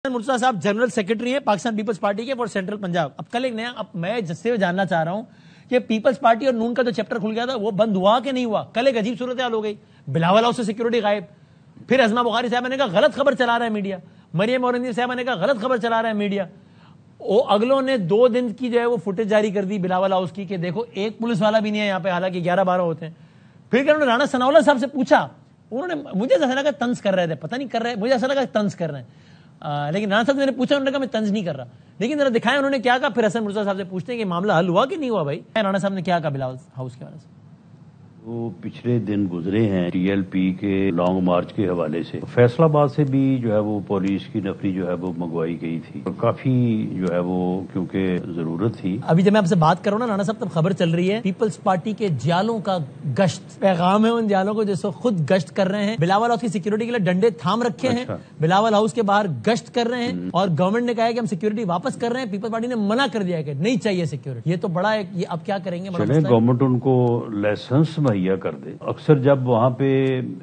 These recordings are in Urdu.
مرتضیٰ صاحب جنرل سیکرٹری ہیں پاکستان پیپلز پارٹی کے فار سینٹرل پنجاب. اب کل ایک نیا میں جس سے جاننا چاہ رہا ہوں کہ پیپلز پارٹی اور نون کا جو چیپٹر کھل گیا تھا وہ بند ہوا کہ نہیں ہوا. کل ایک عجیب صورتحال ہو گئی. بلاول ہاؤس سے سیکورٹی غائب. پھر ازما بخاری صاحب نے کہا غلط خبر چلا رہا ہے میڈیا. مریم اورنگزیب صاحب نے کہا غلط خبر چلا رہا ہے میڈیا. اگلوں نے 2 دن کی جو ہے وہ فوٹیج جاری کر دی بلاول ہاؤس کی کہ دیکھو ایک پولیس والا بھی نہیں ہے یہاں پہ, حالانکہ 11-12 ہوتے ہیں. پھر انہوں نے رانا ثناءاللہ صاحب سے پوچھا, انہوں نے مجھے ایسا لگا طنز کر رہے تھے, پتہ نہیں کر رہے, مجھے ایسا لگا طنز کر رہے ہیں. لیکن رانا صاحب سے میں نے پوچھا, انہوں نے کہا میں طنز نہیں کر رہا. لیکن ذرا دکھائیں انہوں نے کیا کہا. پھر حسن مرتضیٰ صاحب سے پوچھتے ہیں کہ معاملہ حل ہوا کہ نہیں ہوا. بھائی رانا صاحب نے کیا کہا بلاول ہاؤس کے بارے سے؟ وہ پچھلے دن گزرے ہیں ٹی ایل پی کے لانگ مارچ کے حوالے سے. فیصل آباد سے بھی جو ہے وہ پولیس کی نفری جو ہے وہ منگوائی گئی تھی. کافی جو ہے وہ کیونکہ ضرورت تھی. ابھی جب میں آپ سے بات کر رہا ہوں نا رانا صاحب, تب خبر چل رہی ہے پیپلز پارٹی کے جالوں کا گشت. پیغام ہے ان جالوں کو جو خود گشت کر رہے ہیں. بلاول ہاؤس کی سیکورٹی کے لیے ڈنڈے تھام رکھے ہیں. بلاول ہاؤس کے باہر گشت کر رہے ہیں اور گورنمنٹ نے کہا ہے کہ ہم سیکورٹی واپس کر رہے ہیں. پیپلز پارٹی نے منع کر دیا ہے کہ نہیں چاہیے سیکورٹی. یہ تو بڑا ہے, یہ اب کیا کریں گے؟ گورنمنٹ ان کو لائسنس مہیا کر دے. اکثر جب وہاں پہ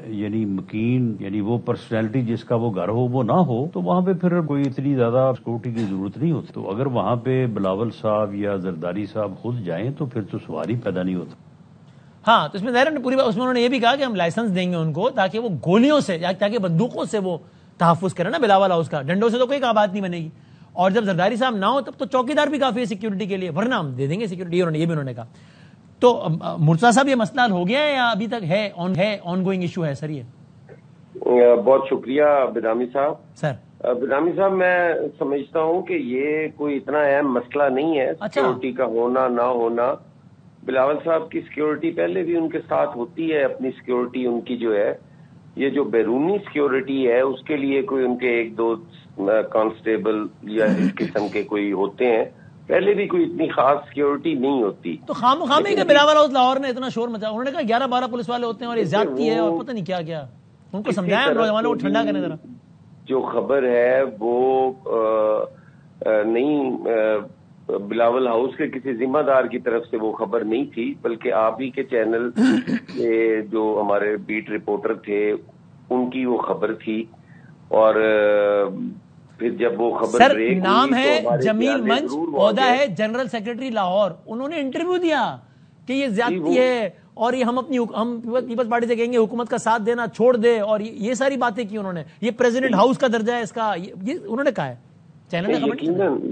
یعنی مکین یعنی وہ پرسنالٹی جس کا وہ گھر ہو وہ نہ ہو تو وہاں پہ پھر کوئی اتنی زیادہ سیکورٹی کی ضرورت نہیں ہوتی. تو اگر وہاں پہ بلاول صاحب یا زرداری صاحب خود جائیں تو پھر تو سوال ہی پیدا نہیں ہوتا. ہاں, تو اس میں ظاہر ہے پوری بات, اس میں انہوں نے یہ بھی کہا کہ ہم لائسنس دیں گے ان کو تاکہ وہ گولیوں سے یا تاکہ بندوقوں سے وہ تحفظ کریں نا بلاول ہاؤس کا. ڈنڈوں سے تو کوئی بات نہیں بنے گی. اور جب زرداری صاحب نہ ہو تب تو چوکیدار بھی کافی ہے سیکورٹی کے لیے, ورنہ ہم دے دیں گے سیکورٹی. یہ بھی انہوں نے کہا. تو مرتضیٰ صاحب یہ مسئلہ ہو گیا ہے یا ابھی تک ہے آن گوئنگ ایشو ہے سر؟ یہ بہت شکریہ بدامی صاحب. سر بدامی صاحب میں سمجھتا ہوں کہ یہ کوئی اتنا اہم مسئلہ نہیں ہے سیکورٹی کا ہونا نہ ہونا. بلاول صاحب کی سیکورٹی پہلے بھی ان کے ساتھ ہوتی ہے. اپنی سیکورٹی ان کی جو ہے, یہ جو بیرونی سیکورٹی ہے اس کے لیے کوئی ان کے 1-2 کانسٹیبل یا اس قسم کے کوئی ہوتے ہیں. پہلے بھی کوئی اتنی خاص سیکورٹی نہیں ہوتی. تو خامخواہ کہ بلاول ہاؤس لاہور نے اتنا شور مچا. انہوں نے کہا 11-12 پولیس والے ہوتے ہیں اور یہ زیادتی ہے اور پتہ نہیں کیا کیا. ان کو سمجھایا نوجوانوں کو ٹھنڈا کرنے. ذرا جو خبر ہے وہ نہیں, بلاول ہاؤس کے کسی ذمہ دار کی طرف سے وہ خبر نہیں تھی, بلکہ آپ ہی کے چینل کے جو ہمارے بیٹ رپورٹر تھے ان کی وہ خبر تھی. اور پھر جب وہ خبر سر نام ہے جمیل منچ, عہدہ ہے جنرل سیکرٹری لاہور. انہوں نے انٹرویو دیا کہ یہ زیادتی ہے اور یہ ہم پیپلز پارٹی سے کہیں گے حکومت کا ساتھ دینا چھوڑ دے, اور یہ ساری باتیں کی انہوں نے. یہ پریزیڈنٹ ہاؤس کا درجہ ہے اس کا, یہ انہوں نے کہا ہے.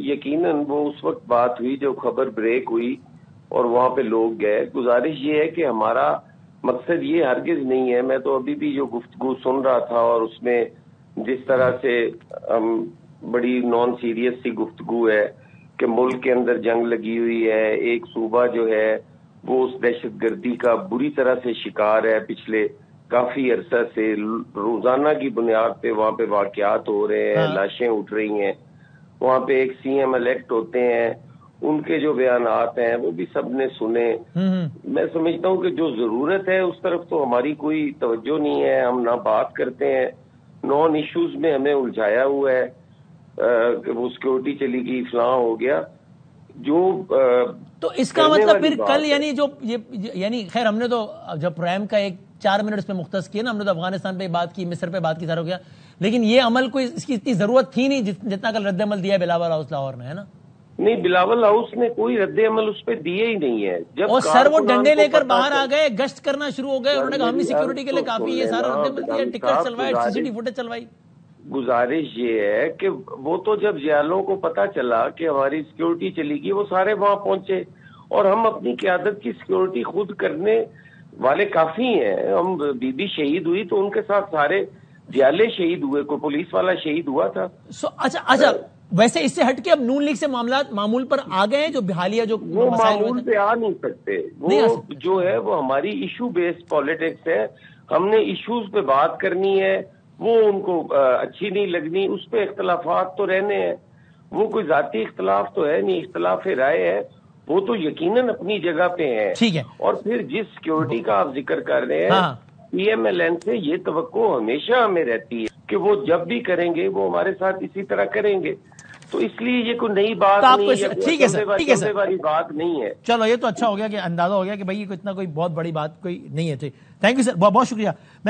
یقیناً وہ اس وقت بات ہوئی جب خبر بریک ہوئی اور وہاں پہ لوگ گئے. گزارش یہ ہے کہ ہمارا مقصد یہ ہرگز نہیں ہے. میں تو ابھی بھی جو گفتگو سن رہا تھا اور اس میں جس طرح سے بڑی نان سیریس سی گفتگو ہے کہ ملک کے اندر جنگ لگی ہوئی ہے, ایک صوبہ جو ہے وہ اس دہشت گردی کا بری طرح سے شکار ہے. پچھلے کافی عرصہ سے روزانہ کی بنیاد پہ وہاں پہ واقعات ہو رہے ہیں, لاشیں اٹھ رہی ہیں. وہاں پہ ایک سی ایم الیکٹ ہوتے ہیں, ان کے جو بیانات ہیں وہ بھی سب نے سنے. میں سمجھتا ہوں کہ جو ضرورت ہے اس طرف تو ہماری کوئی توجہ نہیں ہے. ہم نہ بات کرتے ہیں, نان ایشوز میں ہمیں الجھایا ہوا ہے کہ وہ سیکورٹی چلی گئی فلاں ہو گیا. جو تو اس کا مطلب پھر کل یعنی خیر ہم نے تو جب پرائم کا 4 منٹ اس پہ مختص کیا نا, ہم نے تو افغانستان پہ بات کی, مصر پہ بات کی, سارا ہو گیا. لیکن یہ عمل کوئی اس کی اتنی ضرورت تھی نہیں جتنا کل رد عمل دیا ہے بلاول ہاؤس لاہور نے, ہے نا؟ نہیں, بلاول ہاؤس نے کوئی رد عمل اس پہ دیے ہی نہیں ہے. جب اور سر وہ ڈنڈے لے کر باہر آ گئے, گشت کرنا شروع ہو گئے. انہوں نے کہا ہم سیکورٹی کے لیے کافی ہے, سارا رد عمل دیا, ٹکٹ چلوائے, CCTV فوٹیج چلوائی. گزارش یہ ہے کہ وہ تو جب جیالوں کو پتا چلا کہ ہماری سیکورٹی چلی گئی وہ سارے وہاں پہنچے, اور ہم اپنی قیادت کی سیکورٹی خود کرنے والے کافی ہیں. ہم بی بی شہید ہوئی تو ان کے ساتھ سارے جیالے شہید ہوئے, کوئی پولیس والا شہید ہوا تھا. اچھا ویسے اس سے ہٹ کے اب نون لیگ سے معاملات معمول پر آ گئے ہیں, جو بحالیہ جو وہ معمول پہ آ نہیں سکتے. وہ جو ہے وہ ہماری ایشو بیسڈ پالیٹکس ہے. ہم نے ایشوز پہ بات کرنی ہے, وہ ان کو اچھی نہیں لگنی, اس پہ اختلافات تو رہنے ہیں. وہ کوئی ذاتی اختلاف تو ہے نہیں, اختلاف رائے ہے, وہ تو یقیناً اپنی جگہ پہ ہے. ٹھیک ہے. اور پھر جس سیکورٹی کا آپ ذکر کر رہے ہیں, پی ایم ایل این سے یہ توقع ہمیشہ ہمیں رہتی ہے کہ وہ جب بھی کریں گے وہ ہمارے ساتھ اسی طرح کریں گے. تو اس لیے یہ کوئی نئی بات نہیں ہے, ٹھیک ہے سر, والی بات نہیں ہے. چلو یہ تو اچھا ہو گیا کہ اندازہ ہو گیا کہ بھائی اتنا کوئی بہت بڑی بات کوئی نہیں ہے. تھینک یو سر, بہت شکریہ.